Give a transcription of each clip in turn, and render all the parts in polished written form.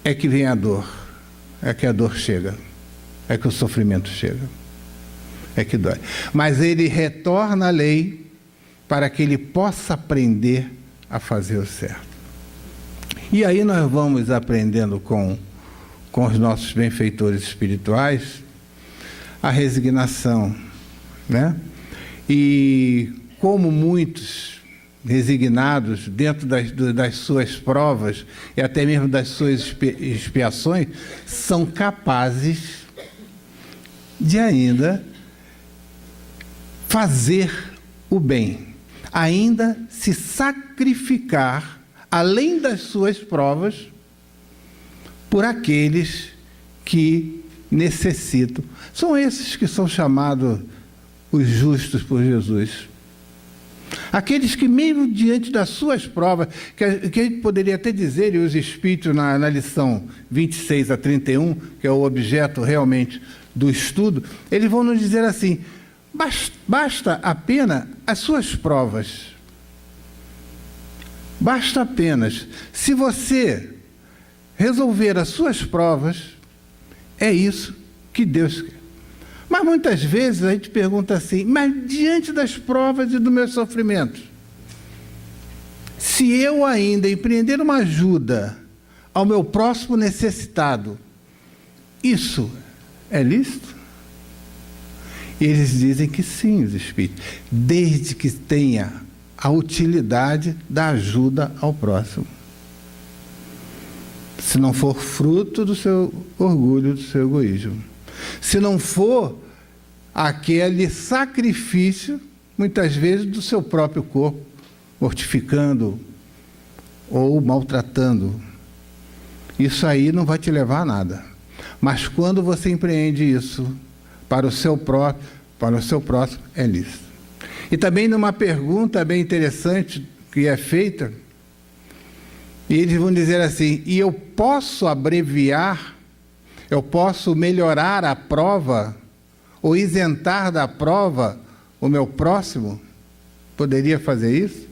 é que vem a dor, é que a dor chega, é que o sofrimento chega, é que dói. Mas ele retorna à lei para que ele possa aprender a fazer o certo. E aí nós vamos aprendendo com os nossos benfeitores espirituais a resignação, né? E como muitos resignados dentro das suas provas e até mesmo das suas expiações são capazes de ainda fazer o bem, ainda se sacrificar além das suas provas por aqueles que necessitam. São esses que são chamados os justos por Jesus. Aqueles que mesmo diante das suas provas, que a gente poderia até dizer, e os Espíritos na lição 26 a 31, que é o objeto realmente do estudo, eles vão nos dizer assim, basta apenas as suas provas. Basta apenas, se você resolver as suas provas, é isso que Deus quer. Mas muitas vezes a gente pergunta assim, mas diante das provas e dos meus sofrimentos, se eu ainda empreender uma ajuda ao meu próximo necessitado, isso é lícito? E eles dizem que sim, os Espíritos, desde que tenha a utilidade da ajuda ao próximo. Se não for fruto do seu orgulho, do seu egoísmo. Se não for aquele sacrifício, muitas vezes, do seu próprio corpo, mortificando ou maltratando. Isso aí não vai te levar a nada. Mas quando você empreende isso para o seu próximo, é lícito. E também numa pergunta bem interessante que é feita, e eles vão dizer assim, e eu posso abreviar, eu posso melhorar a prova, ou isentar da prova o meu próximo? Poderia fazer isso?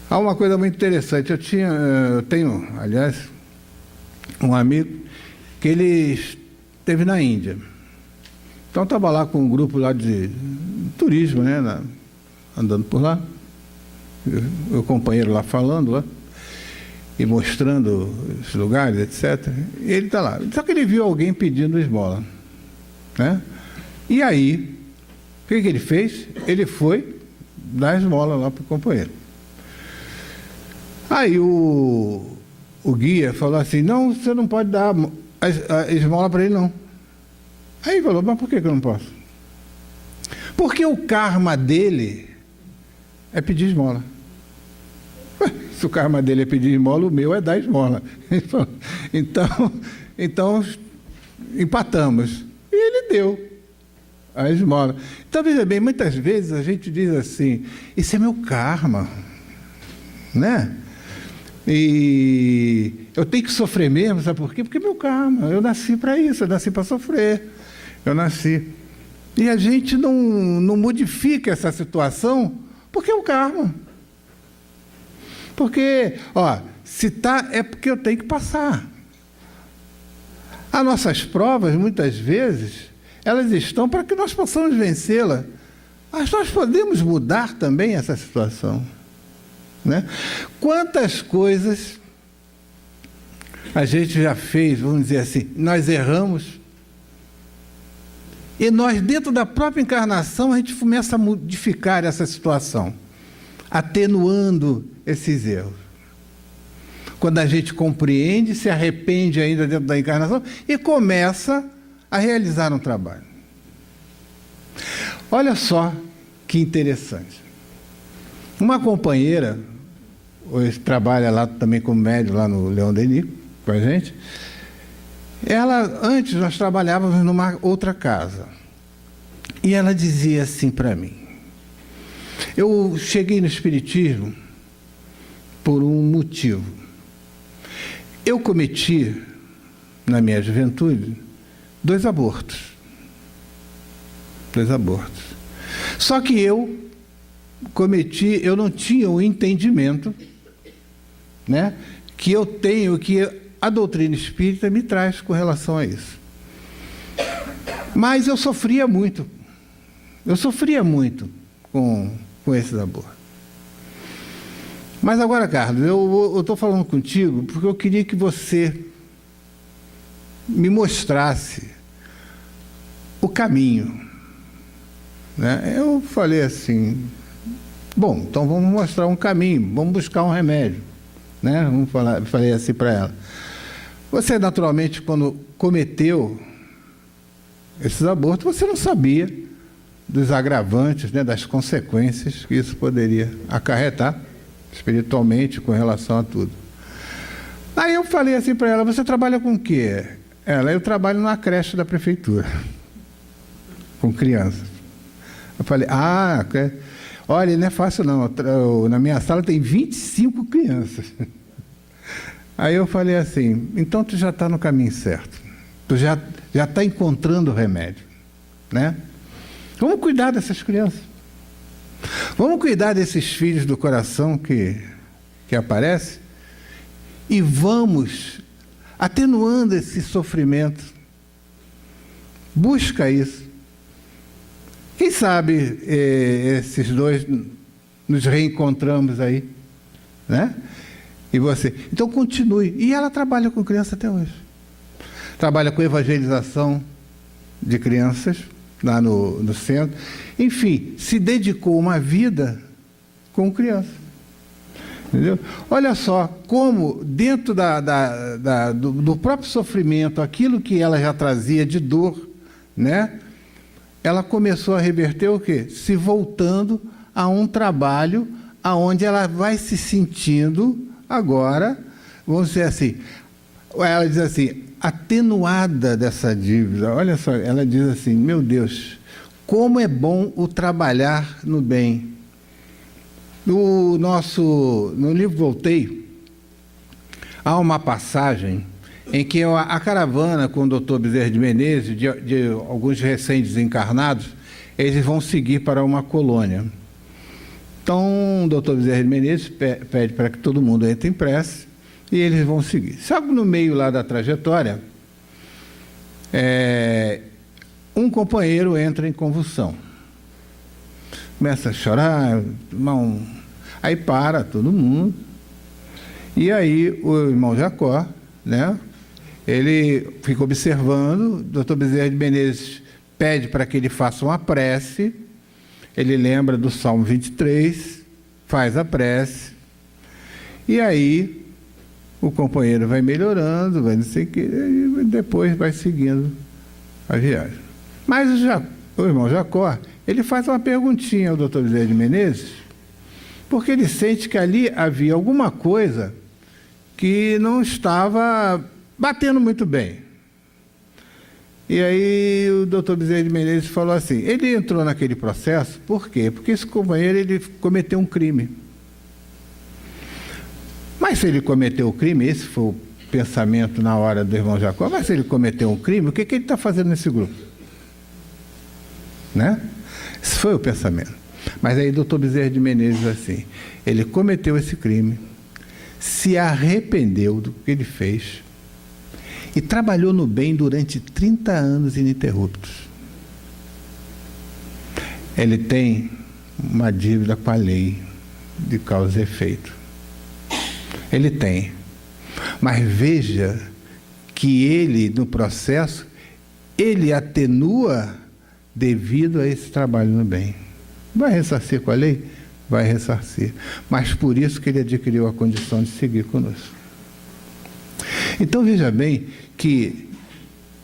Há uma coisa muito interessante, eu tenho, aliás, um amigo que ele esteve na Índia. Então estava lá com um grupo lá de turismo, né, andando por lá, o companheiro lá falando lá, e mostrando os lugares, etc. E ele está lá. Só que ele viu alguém pedindo esmola, né? E aí, o que ele fez? Ele foi dar esmola lá para o companheiro. Aí o guia falou assim, não, você não pode dar a esmola para ele, não. Aí ele falou, mas por que eu não posso? Porque o karma dele é pedir esmola. Se o karma dele é pedir esmola, o meu é dar esmola. Então empatamos. E ele deu a esmola. Então, veja bem, muitas vezes a gente diz assim, isso é meu karma, né? E eu tenho que sofrer mesmo, sabe por quê? Porque é meu karma, eu nasci para isso, eu nasci para sofrer, eu nasci. E a gente não modifica essa situação, porque é o karma. Porque, se está, é porque eu tenho que passar. As nossas provas, muitas vezes, elas estão para que nós possamos vencê-la. Mas nós podemos mudar também essa situação, né? Quantas coisas a gente já fez, vamos dizer assim, nós erramos, e nós, dentro da própria encarnação, a gente começa a modificar essa situação, atenuando esses erros. Quando a gente compreende, se arrepende ainda dentro da encarnação e começa a realizar um trabalho. Olha só que interessante. Uma companheira, hoje trabalha lá também como médium, lá no Leão Denis, com a gente. Ela, antes nós trabalhávamos numa outra casa. E ela dizia assim para mim, eu cheguei no Espiritismo por um motivo. Eu cometi, na minha juventude, 2 abortos. 2 abortos. Só que eu não tinha o entendimento, né, que eu tenho, que a doutrina espírita me traz com relação a isso. Mas eu sofria muito. Eu sofria muito com esses abortos. Mas agora, Carlos, eu estou falando contigo porque eu queria que você me mostrasse o caminho. Né? Eu falei assim, bom, então vamos mostrar um caminho, vamos buscar um remédio. Né? Falei assim para ela. Você, naturalmente, quando cometeu esses abortos, você não sabia dos agravantes, né, das consequências que isso poderia acarretar espiritualmente com relação a tudo. Aí eu falei assim para ela, você trabalha com o quê? Eu trabalho numa creche da prefeitura, com crianças. Eu falei, olha, não é fácil não, na minha sala tem 25 crianças. Aí eu falei assim, então tu já está no caminho certo, tu já está encontrando o remédio, né? Vamos cuidar dessas crianças, vamos cuidar desses filhos do coração que aparecem e vamos atenuando esse sofrimento. Busca isso. Quem sabe esses dois nos reencontramos aí, né? E você. Então continue. E ela trabalha com criança até hoje. Trabalha com evangelização de crianças lá no centro. Enfim, se dedicou uma vida com criança. Entendeu? Olha só como dentro do próprio sofrimento, aquilo que ela já trazia de dor, né? Ela começou a reverter o quê? Se voltando a um trabalho aonde ela vai se sentindo agora, vamos dizer assim, ela diz assim, atenuada dessa dívida. Olha só, ela diz assim, meu Deus, como é bom o trabalhar no bem. No livro Voltei, há uma passagem em que a caravana com o doutor Bezerra de Menezes, de alguns recém-desencarnados, eles vão seguir para uma colônia. Então, o doutor Bezerra de Menezes pede para que todo mundo entre em prece e eles vão seguir. Só que no meio lá da trajetória, um companheiro entra em convulsão. Começa a chorar, aí para todo mundo. E aí o irmão Jacó, né? Ele fica observando, o doutor Bezerra de Menezes pede para que ele faça uma prece, ele lembra do Salmo 23, faz a prece, e aí o companheiro vai melhorando, vai não sei o que, e depois vai seguindo a viagem. Mas o irmão Jacó, ele faz uma perguntinha ao doutor Bezerra de Menezes, porque ele sente que ali havia alguma coisa que não estava batendo muito bem. E aí o doutor Bezerra de Menezes falou assim, ele entrou naquele processo, por quê? Porque esse companheiro, ele cometeu um crime. Mas se ele cometeu o crime, esse foi o pensamento na hora do irmão Jacó, mas se ele cometeu um crime, o que ele está fazendo nesse grupo? Né? Esse foi o pensamento. Mas aí o doutor Bezerra de Menezes assim, ele cometeu esse crime, se arrependeu do que ele fez e trabalhou no bem durante 30 anos ininterruptos. Ele tem uma dívida com a lei de causa e efeito. Ele tem. Mas veja que ele, no processo, ele atenua devido a esse trabalho no bem. Vai ressarcir com a lei? Vai ressarcir. Mas por isso que ele adquiriu a condição de seguir conosco. Então veja bem que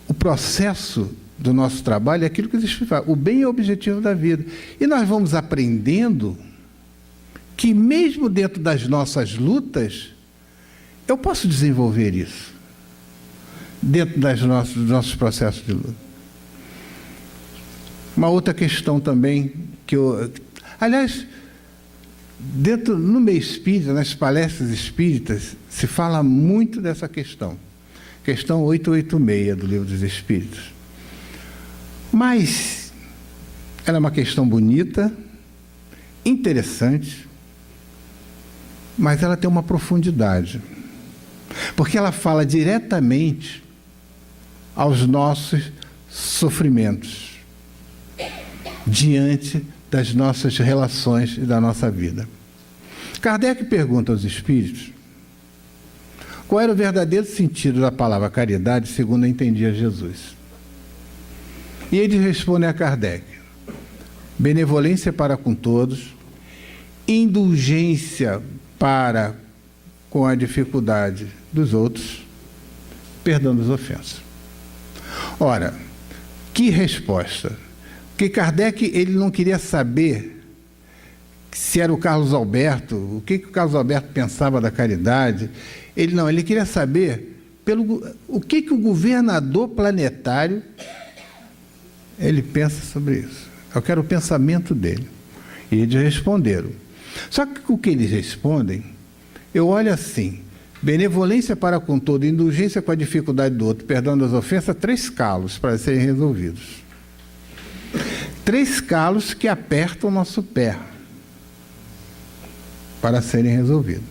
o processo do nosso trabalho é aquilo que existe. O bem é o objetivo da vida. E nós vamos aprendendo que mesmo dentro das nossas lutas, eu posso desenvolver isso. Dentro dos nossos processos de luta. Uma outra questão também que aliás, no meio espírita, nas palestras espíritas, se fala muito dessa questão. Questão 886 do Livro dos Espíritos. Mas ela é uma questão bonita, interessante, mas ela tem uma profundidade. porque ela fala diretamente aos nossos sofrimentos, diante das nossas relações e da nossa vida. Kardec pergunta aos espíritos qual era o verdadeiro sentido da palavra caridade, segundo entendia Jesus. E eles respondem a Kardec: benevolência para com todos, indulgência para com a dificuldade dos outros, perdão das ofensas. Ora, que resposta! Porque Kardec, ele não queria saber se era o Carlos Alberto, o que o Carlos Alberto pensava da caridade. Ele queria saber o que o governador planetário ele pensa sobre isso. Eu quero o pensamento dele. E eles responderam. Só que o que eles respondem, eu olho assim: benevolência para com todo, indulgência com a dificuldade do outro, perdão das ofensas, 3 calos para serem resolvidos. 3 calos que apertam o nosso pé para serem resolvidos.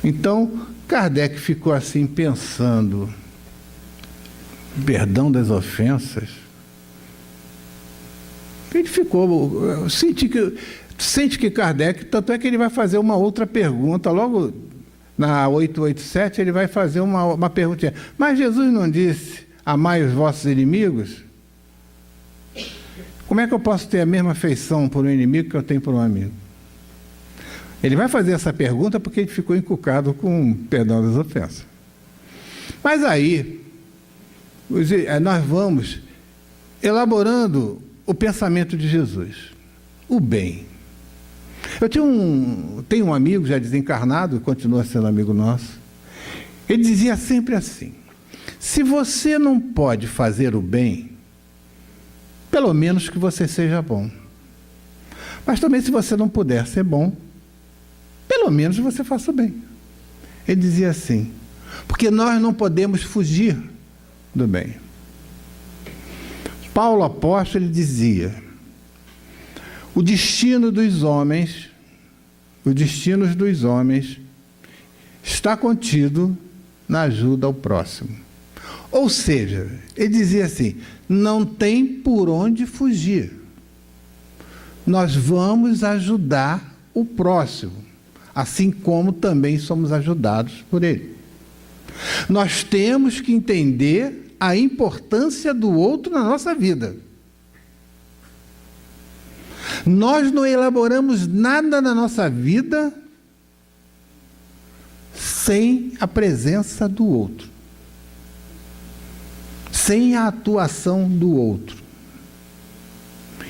Então, Kardec ficou assim pensando: perdão das ofensas? Ele ficou... Sente que Kardec, tanto é que ele vai fazer uma outra pergunta, logo na 887, ele vai fazer uma pergunta. Mas Jesus não disse: amai os vossos inimigos? Como é que eu posso ter a mesma afeição por um inimigo que eu tenho por um amigo? Ele vai fazer essa pergunta porque ele ficou encucado com perdão das ofensas. Mas aí, nós vamos elaborando o pensamento de Jesus, o bem. Eu tenho um amigo já desencarnado, continua sendo amigo nosso. Ele dizia sempre assim: se você não pode fazer o bem, pelo menos que você seja bom. Mas também, se você não puder ser bom, pelo menos você faça o bem. Ele dizia assim, porque nós não podemos fugir do bem. Paulo apóstolo, ele dizia: o destino dos homens, os destinos dos homens está contido na ajuda ao próximo. Ou seja, ele dizia assim: não tem por onde fugir. Nós vamos ajudar o próximo, assim como também somos ajudados por ele. Nós temos que entender a importância do outro na nossa vida. Nós não elaboramos nada na nossa vida sem a presença do outro, sem a atuação do outro.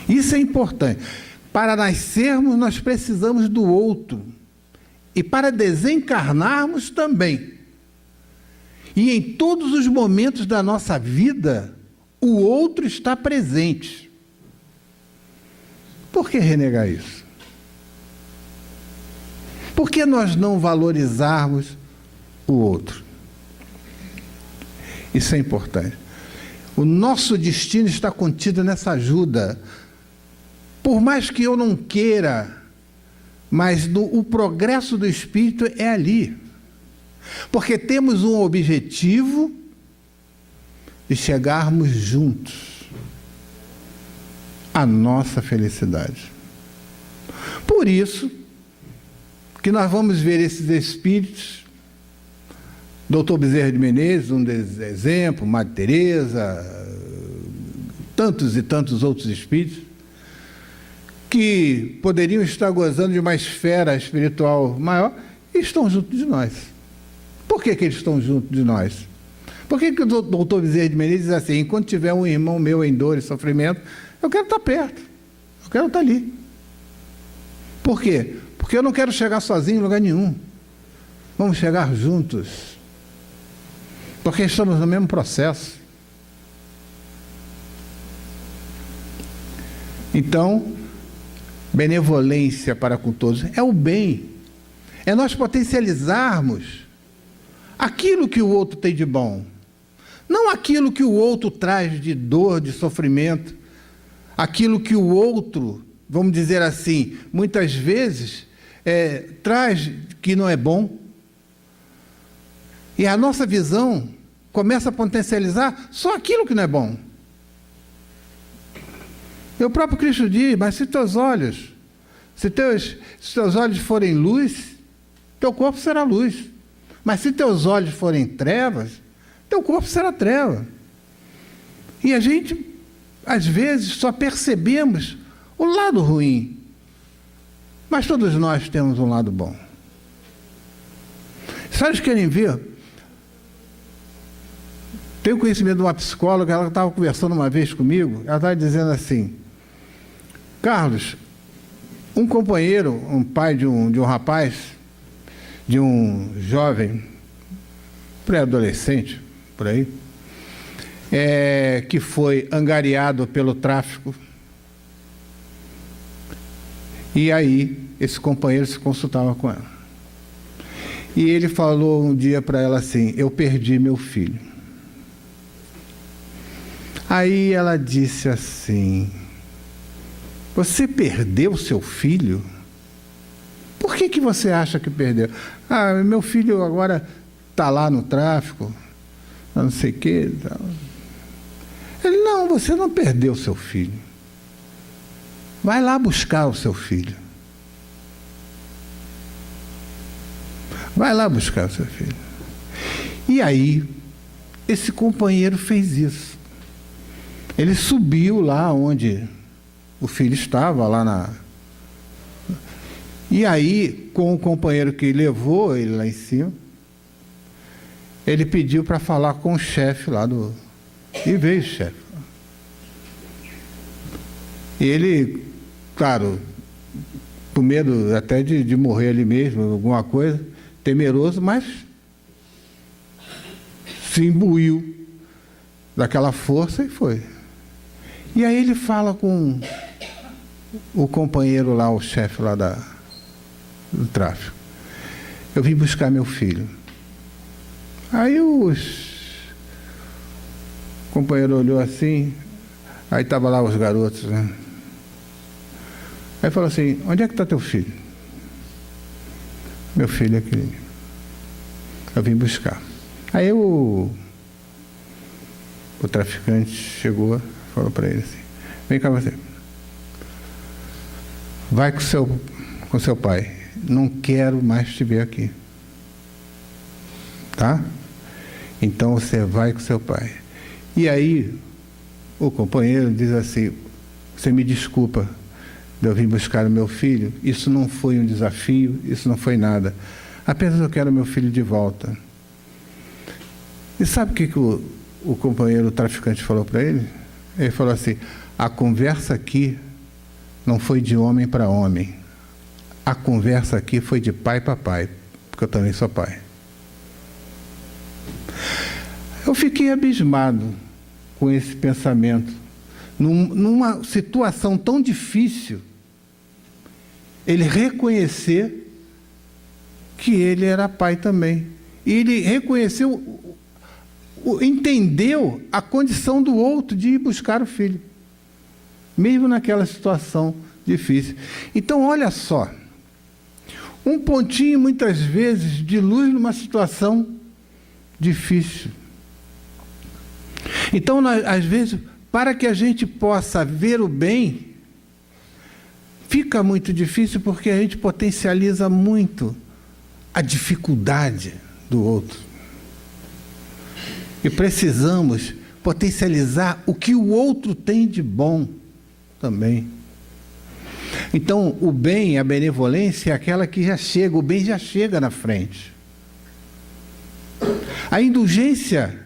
Isso é importante. Para nascermos, nós precisamos do outro. E para desencarnarmos também. E em todos os momentos da nossa vida, o outro está presente. Por que renegar isso? Por que nós não valorizarmos o outro? Isso é importante. O nosso destino está contido nessa ajuda. Por mais que eu não queira, mas o progresso do espírito é ali. Porque temos um objetivo de chegarmos juntos à nossa felicidade. Por isso que nós vamos ver esses espíritos, Dr. Bezerra de Menezes, um exemplo, Madre Teresa, tantos e tantos outros espíritos, que poderiam estar gozando de uma esfera espiritual maior, e estão junto de nós. Por que eles estão junto de nós? Por que o doutor Bezerra de Menezes diz assim: enquanto tiver um irmão meu em dor e sofrimento, eu quero estar perto, eu quero estar ali. Por quê? Porque eu não quero chegar sozinho em lugar nenhum. Vamos chegar juntos, porque estamos no mesmo processo. Então, benevolência para com todos é o bem, é nós potencializarmos aquilo que o outro tem de bom, não aquilo que o outro traz de dor, de sofrimento, aquilo que o outro, vamos dizer assim, muitas vezes traz que não é bom. E a nossa visão começa a potencializar só aquilo que não é bom. E o próprio Cristo diz, mas se teus olhos forem luz, teu corpo será luz. Mas se teus olhos forem trevas, teu corpo será treva. E a gente, às vezes, só percebemos o lado ruim. Mas todos nós temos um lado bom. Vocês querem ver? Tenho conhecimento de uma psicóloga, ela estava conversando uma vez comigo, ela estava dizendo assim, Carlos, um companheiro, um pai de um rapaz, de um jovem, pré-adolescente, por aí, que foi angariado pelo tráfico. E aí, esse companheiro se consultava com ela. E ele falou um dia para ela assim, eu perdi meu filho. Aí ela disse assim, você perdeu seu filho? Por que você acha que perdeu? Ah, meu filho agora está lá no tráfico, não sei o quê. Ele, não, você não perdeu seu filho. Vai lá buscar o seu filho. Vai lá buscar o seu filho. E aí, esse companheiro fez isso. Ele subiu lá onde o filho estava, lá na... E aí, com o companheiro que levou ele lá em cima, ele pediu para falar com o chefe lá do... E veio o chefe. E ele, claro, com medo até de morrer ali mesmo, alguma coisa, temeroso, mas se imbuiu daquela força e foi. E aí ele fala com o companheiro lá, o chefe lá do tráfico. Eu vim buscar meu filho. Aí o companheiro olhou assim, aí estavam lá os garotos, né? Aí falou assim, onde é que está teu filho? Meu filho é aquele. Eu vim buscar. Aí o traficante chegou, falou para ele assim, vem cá você. Vai com seu pai. Não quero mais te ver aqui. Tá? Então você vai com seu pai. E aí o companheiro diz assim, você me desculpa de eu vir buscar o meu filho, isso não foi um desafio, isso não foi nada. Apenas eu quero meu filho de volta. E sabe o que o companheiro traficante falou para ele? Ele falou assim, a conversa aqui não foi de homem para homem. A conversa aqui foi de pai para pai, porque eu também sou pai. Eu fiquei abismado com esse pensamento. Numa situação tão difícil, ele reconhecer que ele era pai também. E ele reconheceu, entendeu a condição do outro de ir buscar o filho, mesmo naquela situação difícil. Então, olha só, um pontinho, muitas vezes, de luz numa situação difícil. Então, às vezes, para que a gente possa ver o bem, fica muito difícil porque a gente potencializa muito a dificuldade do outro. E precisamos potencializar o que o outro tem de bom também. Então, o bem, a benevolência é aquela que já chega, o bem já chega na frente. A indulgência,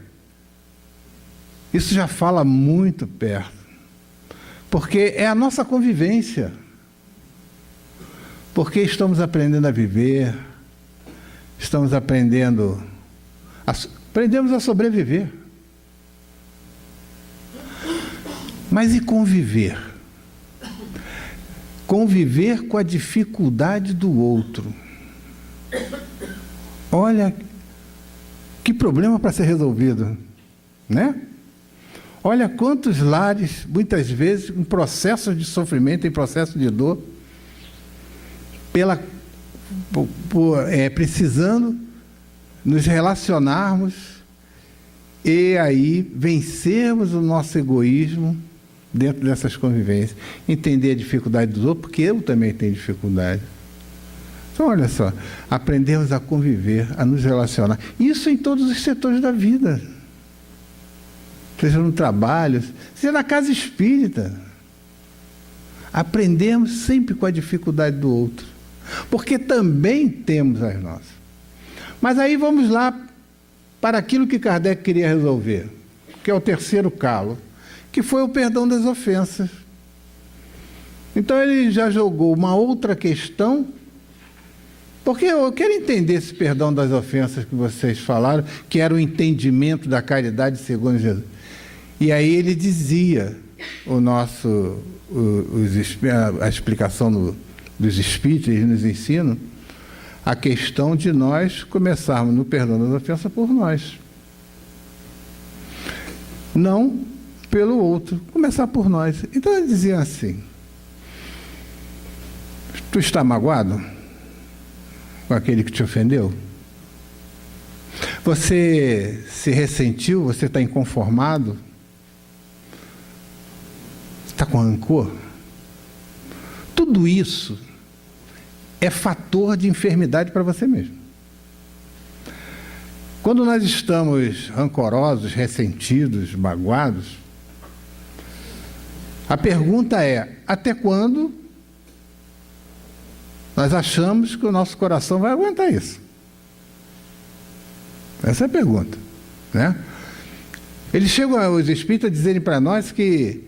isso já fala muito perto, porque é a nossa convivência, porque estamos aprendendo a viver, estamos aprendemos a sobreviver. Mas e conviver? Conviver com a dificuldade do outro. Olha, que problema para ser resolvido, né? Olha quantos lares, muitas vezes, em processo de sofrimento, em processo de dor, precisando nos relacionarmos e aí vencermos o nosso egoísmo dentro dessas convivências. Entender a dificuldade dos outros, porque eu também tenho dificuldade. Então, olha só, aprendemos a conviver, a nos relacionar. Isso em todos os setores da vida. Seja no trabalho, seja na casa espírita. Aprendemos sempre com a dificuldade do outro. Porque também temos as nossas. Mas aí vamos lá para aquilo que Kardec queria resolver, que é o terceiro calo, que foi o perdão das ofensas. Então ele já jogou uma outra questão, porque eu quero entender esse perdão das ofensas que vocês falaram, que era o entendimento da caridade segundo Jesus. E aí ele dizia, a explicação dos Espíritos, eles nos ensinam, a questão de nós começarmos no perdão das ofensas por nós. Não pelo outro, começar por nós. Então eles diziam assim: tu está magoado com aquele que te ofendeu? Você se ressentiu? Você está inconformado? Está com rancor? Tudo isso é fator de enfermidade para você mesmo. Quando nós estamos rancorosos, ressentidos, magoados, a pergunta é: até quando nós achamos que o nosso coração vai aguentar isso? Essa é a pergunta, né? Eles chegam, os espíritos, a dizerem para nós que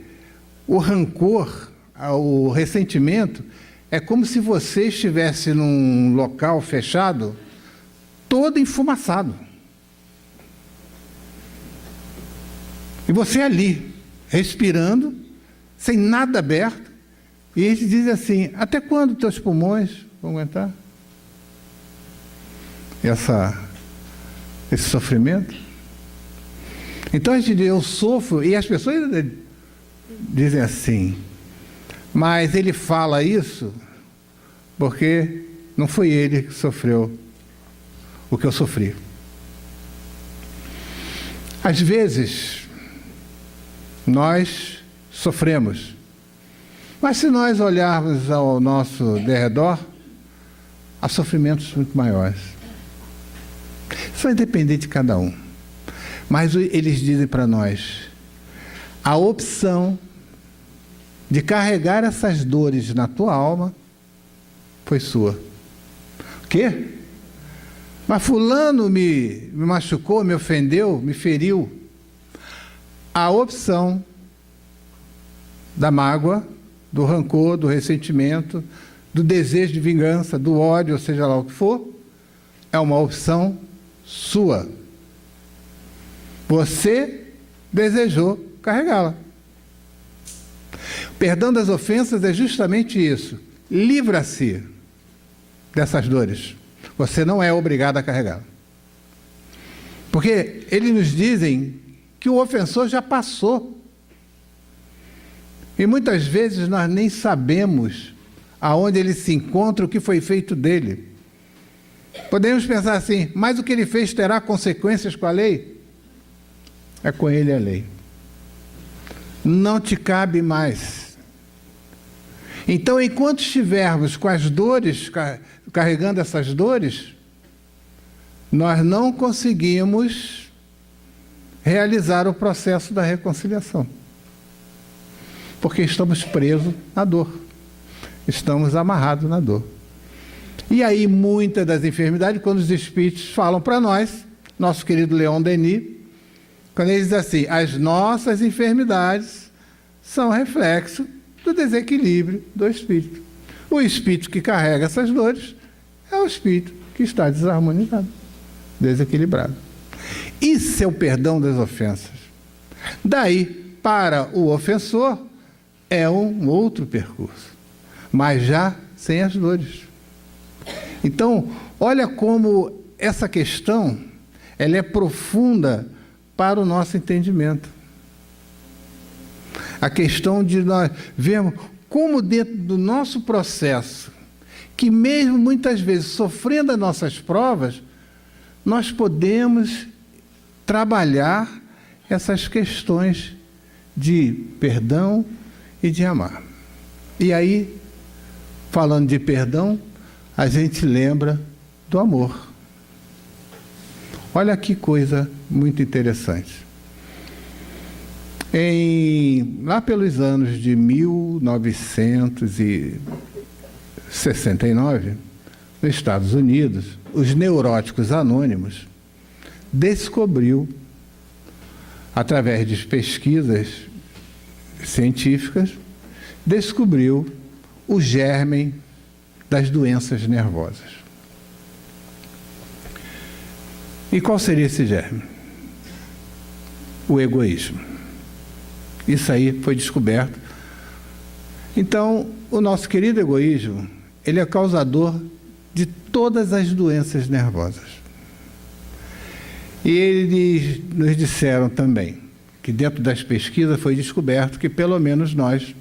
o rancor, o ressentimento, é como se você estivesse num local fechado, todo enfumaçado. E você ali, respirando, sem nada aberto, e eles dizem assim: até quando teus pulmões vão aguentar esse sofrimento? Então a gente diz: eu sofro, e as pessoas dizem assim: mas ele fala isso porque não foi ele que sofreu o que eu sofri. Às vezes, nós sofremos, mas se nós olharmos ao nosso derredor, há sofrimentos muito maiores. Isso vai depender de cada um. Mas eles dizem para nós: a opção de carregar essas dores na tua alma foi sua. O quê? Mas fulano me machucou, me ofendeu, me feriu. A opção da mágoa, do rancor, do ressentimento, do desejo de vingança, do ódio, ou seja lá o que for, é uma opção sua. Você desejou carregá-la. O perdão das ofensas é justamente isso. Livra-se dessas dores. Você não é obrigado a carregá-la. Porque eles nos dizem que o ofensor já passou. E muitas vezes nós nem sabemos aonde ele se encontra, o que foi feito dele. Podemos pensar assim: mas o que ele fez terá consequências com a lei? É com ele a lei. Não te cabe mais. Então, enquanto estivermos com as dores, carregando essas dores, nós não conseguimos realizar o processo da reconciliação. Porque estamos presos na dor. Estamos amarrados na dor. E aí, muitas das enfermidades, quando os espíritos falam para nós, nosso querido Leon Denis, quando ele diz assim: as nossas enfermidades são reflexo do desequilíbrio do espírito. O espírito que carrega essas dores é o espírito que está desarmonizado, desequilibrado. Isso é o perdão das ofensas. Daí, para o ofensor, é um outro percurso, mas já sem as dores. Então, olha como essa questão ela é profunda para o nosso entendimento. A questão de nós vermos como dentro do nosso processo, que mesmo muitas vezes sofrendo as nossas provas, nós podemos trabalhar essas questões de perdão e de amar. E aí, falando de perdão, a gente lembra do amor. Olha que coisa muito interessante. Lá pelos anos de 1969, nos Estados Unidos, os neuróticos anônimos descobriu, através de pesquisas científicas, descobriu o germe das doenças nervosas. E qual seria esse germe? O egoísmo. Isso aí foi descoberto. Então, o nosso querido egoísmo, ele é causador de todas as doenças nervosas. E eles nos disseram também que dentro das pesquisas foi descoberto que pelo menos nós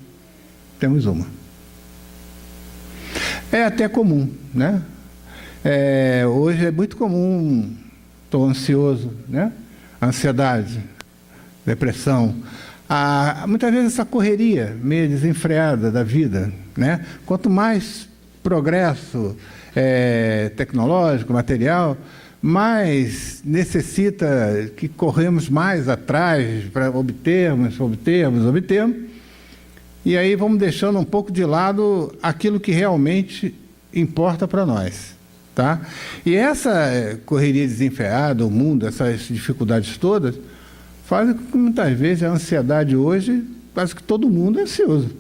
temos uma. É até comum, né? Hoje é muito comum, estou ansioso, né? Ansiedade, depressão. Muitas vezes essa correria meio desenfreada da vida, né? Quanto mais progresso tecnológico, material, mais necessita que corremos mais atrás para obtermos. E aí vamos deixando um pouco de lado aquilo que realmente importa para nós, tá? E essa correria desenfreada, o mundo, essas dificuldades todas, fazem com que muitas vezes a ansiedade hoje, quase que todo mundo é ansioso,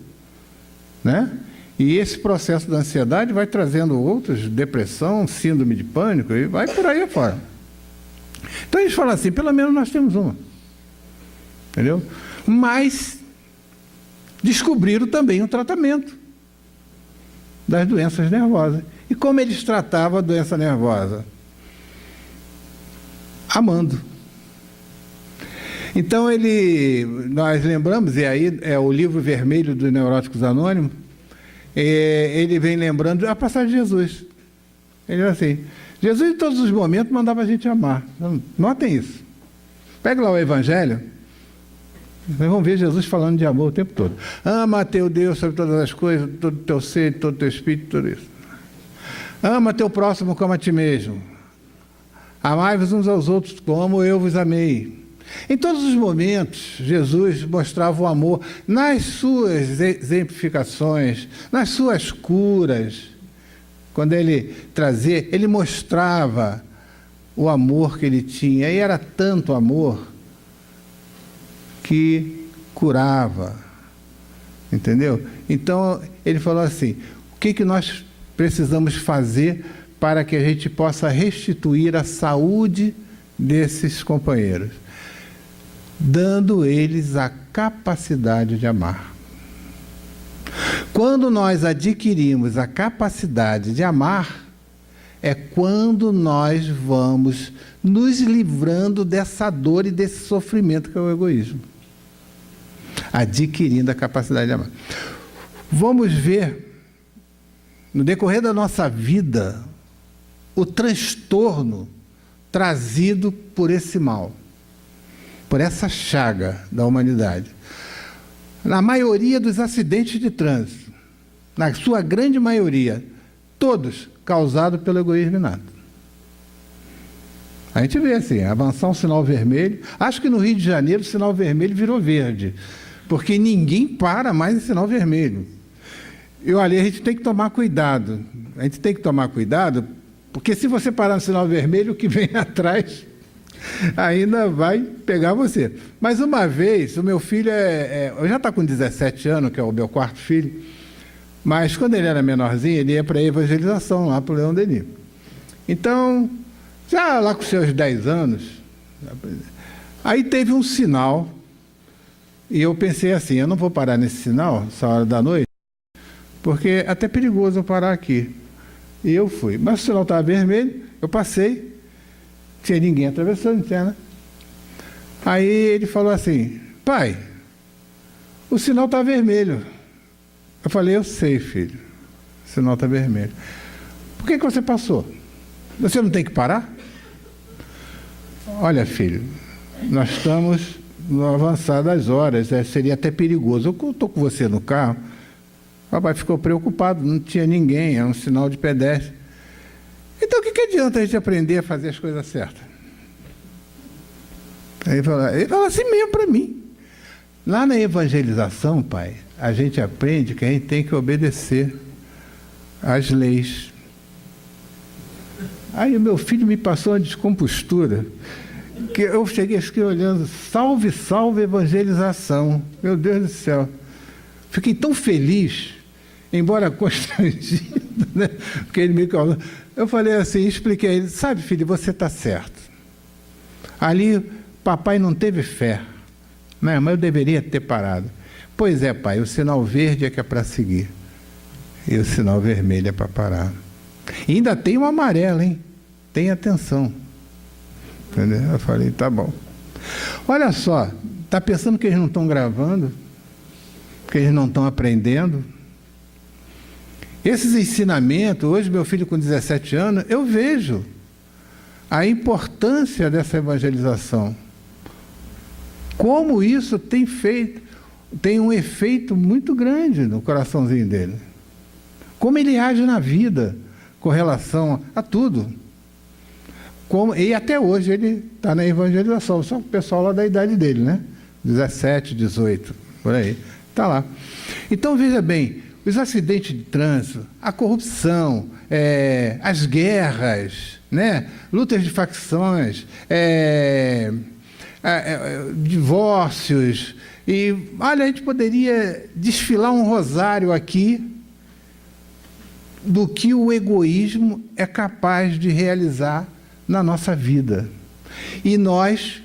né? E esse processo da ansiedade vai trazendo outros, depressão, síndrome de pânico, e vai por aí afora. Então eles falam assim, pelo menos nós temos uma. Entendeu? Mas descobriram também um tratamento das doenças nervosas. E como eles tratavam a doença nervosa? Amando. Então nós lembramos, e aí é o livro vermelho dos Neuróticos Anônimos, ele vem lembrando a passagem de Jesus. Ele diz assim, Jesus em todos os momentos mandava a gente amar. Notem isso. Pega lá o Evangelho, nós vamos ver Jesus falando de amor o tempo todo. Ama teu Deus sobre todas as coisas, todo o teu ser, todo o teu espírito, tudo isso. Ama teu próximo como a ti mesmo. Amai-vos uns aos outros como eu vos amei. Em todos os momentos, Jesus mostrava o amor nas suas exemplificações, nas suas curas. Quando ele trazia, ele mostrava o amor que ele tinha. E era tanto amor que curava. Entendeu? Então, ele falou assim, o que nós precisamos fazer para que a gente possa restituir a saúde desses companheiros? Dando eles a capacidade de amar. Quando nós adquirimos a capacidade de amar, é quando nós vamos nos livrando dessa dor e desse sofrimento que é o egoísmo. Adquirindo a capacidade de amar. Vamos ver, no decorrer da nossa vida, o transtorno trazido por esse mal, por essa chaga da humanidade. Na maioria dos acidentes de trânsito, na sua grande maioria, todos causados pelo egoísmo inato. A gente vê assim, avançar um sinal vermelho, acho que no Rio de Janeiro o sinal vermelho virou verde, porque ninguém para mais em sinal vermelho. E olha, a gente tem que tomar cuidado, porque se você parar no sinal vermelho, o que vem atrás ainda vai pegar você. Mas uma vez, o meu filho já está com 17 anos, que é o meu quarto filho, mas quando ele era menorzinho, ele ia para a evangelização lá para o Leão Denis. Então, já lá com seus 10 anos, aí teve um sinal, e eu pensei assim, eu não vou parar nesse sinal, essa hora da noite, porque é até perigoso eu parar aqui. E eu fui. Mas o sinal estava vermelho, eu passei, tinha ninguém atravessando, não tinha, né? Aí ele falou assim, pai, o sinal está vermelho. Eu falei, eu sei, filho, o sinal está vermelho. Por que você passou? Você não tem que parar? olha, filho, nós estamos no avançar das horas, seria até perigoso. Eu estou com você no carro, o papai ficou preocupado, não tinha ninguém, era um sinal de pedestre. Então, o que adianta a gente aprender a fazer as coisas certas? Aí ele fala assim mesmo para mim. Lá na evangelização, pai, a gente aprende que a gente tem que obedecer às leis. Aí o meu filho me passou uma descompostura, que eu cheguei olhando, salve, salve evangelização. Meu Deus do céu. Fiquei tão feliz, embora constrangido, né? Porque ele me falou. Eu falei assim, expliquei a ele, sabe, filho, você está certo. Ali, papai não teve fé, né? Mas eu deveria ter parado. Pois é, pai, o sinal verde é que é para seguir. E o sinal vermelho é para parar. E ainda tem um amarelo, hein? Tenha atenção. Entendeu? Eu falei, tá bom. Olha só, tá pensando que eles não estão gravando? Que eles não estão aprendendo? Esses ensinamentos, hoje meu filho com 17 anos, eu vejo a importância dessa evangelização. Como isso tem um efeito muito grande no coraçãozinho dele. Como ele age na vida com relação a tudo. E até hoje ele está na evangelização, só o pessoal lá da idade dele, né? 17, 18, por aí. Está lá. Então, veja bem, os acidentes de trânsito, a corrupção, as guerras, né? Lutas de facções, divórcios. E, olha, a gente poderia desfilar um rosário aqui do que o egoísmo é capaz de realizar na nossa vida. E nós,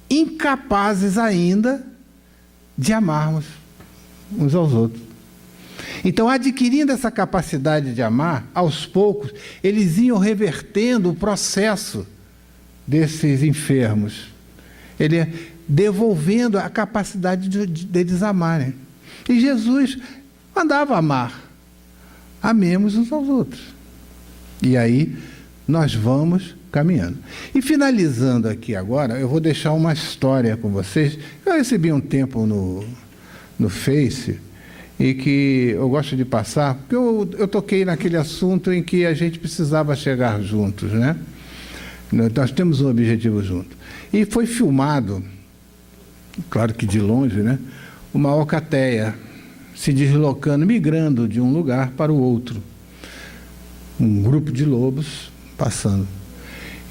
incapazes ainda de amarmos uns aos outros. Então, adquirindo essa capacidade de amar, aos poucos, eles iam revertendo o processo desses enfermos. Ele ia devolvendo a capacidade deles amarem. E Jesus mandava amar. Amemos uns aos outros. E aí, nós vamos caminhando. E finalizando aqui agora, eu vou deixar uma história com vocês. Eu recebi um tempo no Face, e que eu gosto de passar, porque eu toquei naquele assunto em que a gente precisava chegar juntos, né? Nós temos um objetivo junto. E foi filmado, claro que de longe, né? Uma alcateia se deslocando, migrando de um lugar para o outro. Um grupo de lobos passando.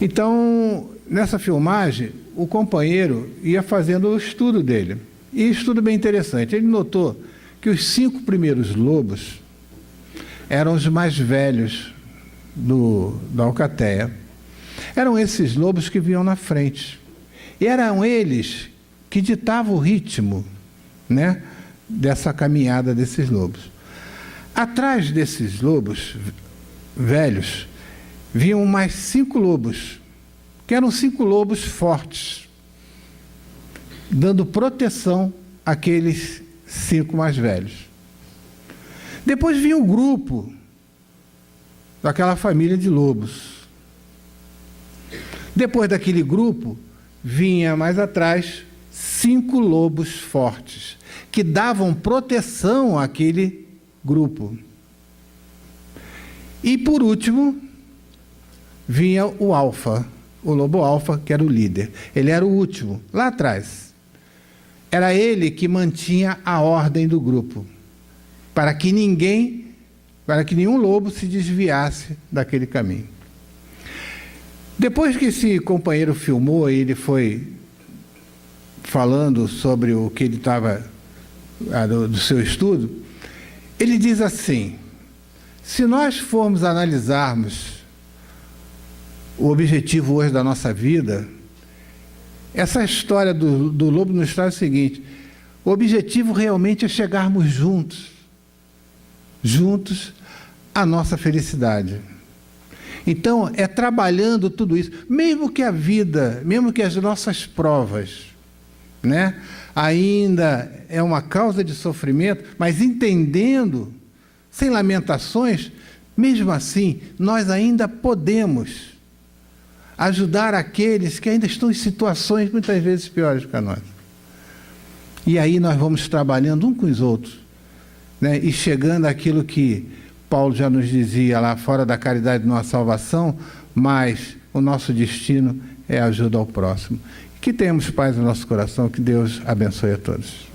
Então, nessa filmagem, o companheiro ia fazendo o estudo dele. E estudo bem interessante. Ele notou que os 5 primeiros lobos eram os mais velhos da alcateia. Eram esses lobos que vinham na frente. E eram eles que ditavam o ritmo, né, dessa caminhada desses lobos. Atrás desses lobos velhos, vinham mais 5 lobos, que eram 5 lobos fortes, dando proteção àqueles 5 mais velhos. Depois vinha o grupo daquela família de lobos. Depois daquele grupo, vinha mais atrás 5 lobos fortes, que davam proteção àquele grupo. E, por último, vinha o alfa, o lobo alfa, que era o líder. Ele era o último, lá atrás. Era ele que mantinha a ordem do grupo, para que nenhum lobo se desviasse daquele caminho. Depois que esse companheiro filmou e ele foi falando sobre o que ele estava, do seu estudo, ele diz assim: se nós formos analisarmos o objetivo hoje da nossa vida, essa história do lobo nos traz o seguinte: o objetivo realmente é chegarmos juntos à nossa felicidade. Então, é trabalhando tudo isso, mesmo que a vida, mesmo que as nossas provas, né, ainda é uma causa de sofrimento, mas entendendo, sem lamentações, mesmo assim, nós ainda podemos ajudar aqueles que ainda estão em situações muitas vezes piores que a nossa. E aí nós vamos trabalhando um com os outros, né? E chegando àquilo que Paulo já nos dizia lá, fora da caridade não há salvação, mas o nosso destino é a ajuda ao próximo. Que tenhamos paz no nosso coração, que Deus abençoe a todos.